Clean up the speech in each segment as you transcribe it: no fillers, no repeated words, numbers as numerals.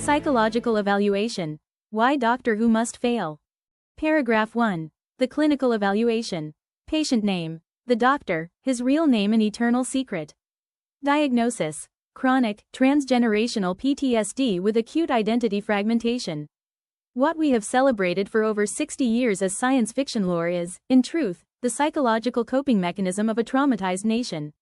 Psychological evaluation. Why Doctor Who must fail. Paragraph 1. The clinical evaluation. Patient name. The doctor, his real name an eternal secret. Diagnosis. Chronic, transgenerational PTSD with acute identity fragmentation. What we have celebrated for over 60 years as science fiction lore is, in truth, the psychological coping mechanism of a traumatized nation.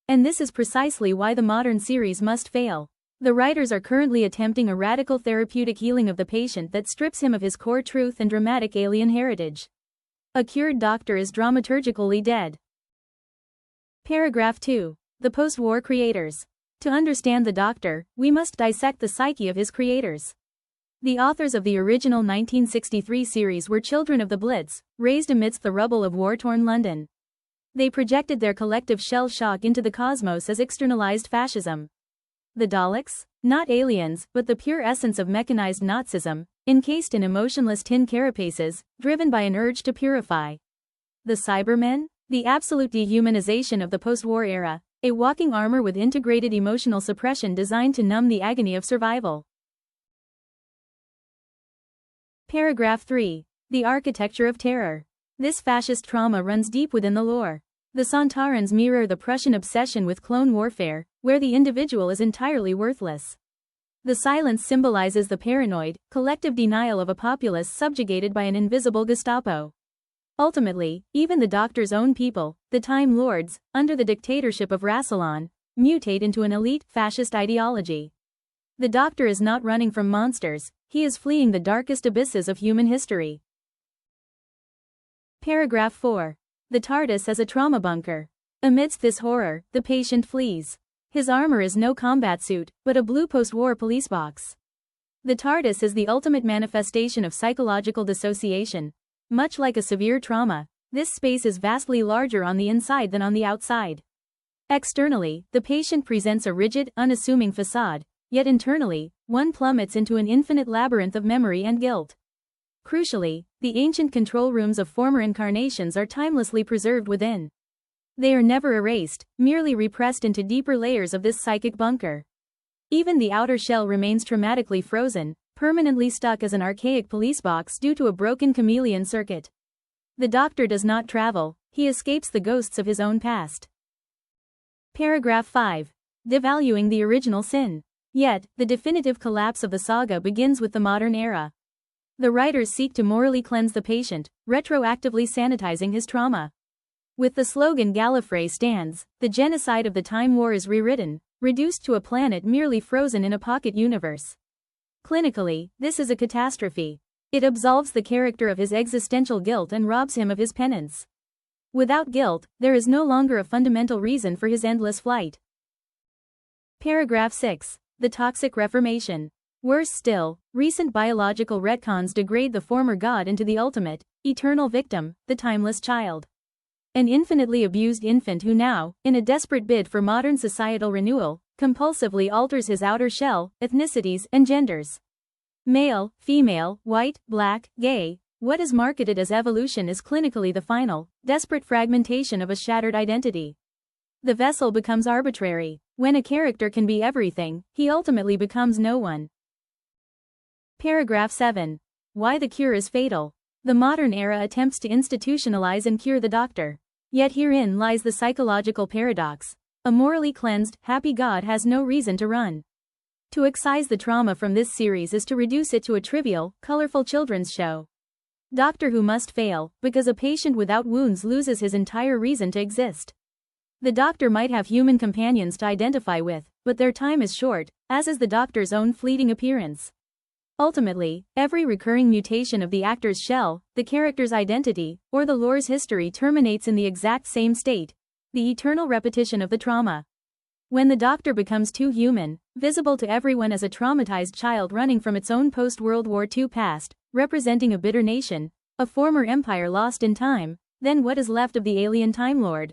And this is precisely why the modern series must fail. The writers are currently attempting a radical therapeutic healing of the patient that strips him of his core truth and dramatic alien heritage. A cured doctor is dramaturgically dead. Paragraph 2. The post-war creators. To understand the Doctor, we must dissect the psyche of his creators. The authors of the original 1963 series were children of the Blitz, raised amidst the rubble of war-torn London. They projected their collective shell shock into the cosmos as externalized fascism. The Daleks? Not aliens, but the pure essence of mechanized Nazism, encased in emotionless tin carapaces, driven by an urge to purify. The Cybermen? The absolute dehumanization of the post-war era, a walking armor with integrated emotional suppression designed to numb the agony of survival. Paragraph 3. The architecture of terror. This fascist trauma runs deep within the lore. The Sontarans mirror the Prussian obsession with clone warfare, where the individual is entirely worthless. The silence symbolizes the paranoid, collective denial of a populace subjugated by an invisible Gestapo. Ultimately, even the Doctor's own people, the Time Lords, under the dictatorship of Rassilon, mutate into an elite, fascist ideology. The Doctor is not running from monsters, he is fleeing the darkest abysses of human history. Paragraph 4. The TARDIS as a trauma bunker. Amidst this horror, the patient flees. His armor is no combat suit, but a blue post-war police box. The TARDIS is the ultimate manifestation of psychological dissociation. Much like a severe trauma, this space is vastly larger on the inside than on the outside. Externally, the patient presents a rigid, unassuming facade, yet internally, one plummets into an infinite labyrinth of memory and guilt. Crucially, the ancient control rooms of former incarnations are timelessly preserved within. They are never erased, merely repressed into deeper layers of this psychic bunker. Even the outer shell remains traumatically frozen, permanently stuck as an archaic police box due to a broken chameleon circuit. The Doctor does not travel, he escapes the ghosts of his own past. Paragraph 5. Devaluing the original sin. Yet, the definitive collapse of the saga begins with the modern era. The writers seek to morally cleanse the patient, retroactively sanitizing his trauma. With the slogan Gallifrey stands, the genocide of the Time War is rewritten, reduced to a planet merely frozen in a pocket universe. Clinically, this is a catastrophe. It absolves the character of his existential guilt and robs him of his penance. Without guilt, there is no longer a fundamental reason for his endless flight. Paragraph 6. The toxic reformation. Worse still, recent biological retcons degrade the former god into the ultimate, eternal victim, the timeless child. An infinitely abused infant who now, in a desperate bid for modern societal renewal, compulsively alters his outer shell, ethnicities, and genders. Male, female, white, black, gay, what is marketed as evolution is clinically the final, desperate fragmentation of a shattered identity. The vessel becomes arbitrary. When a character can be everything, he ultimately becomes no one. Paragraph 7. Why the cure is fatal. The modern era attempts to institutionalize and cure the Doctor. Yet herein lies the psychological paradox. A morally cleansed, happy God has no reason to run. To excise the trauma from this series is to reduce it to a trivial, colorful children's show. Doctor Who must fail, because a patient without wounds loses his entire reason to exist. The Doctor might have human companions to identify with, but their time is short, as is the Doctor's own fleeting appearance. Ultimately, every recurring mutation of the actor's shell, the character's identity, or the lore's history terminates in the exact same state, the eternal repetition of the trauma. When the Doctor becomes too human, visible to everyone as a traumatized child running from its own post-World War II past, representing a bitter nation, a former empire lost in time, then what is left of the alien Time Lord?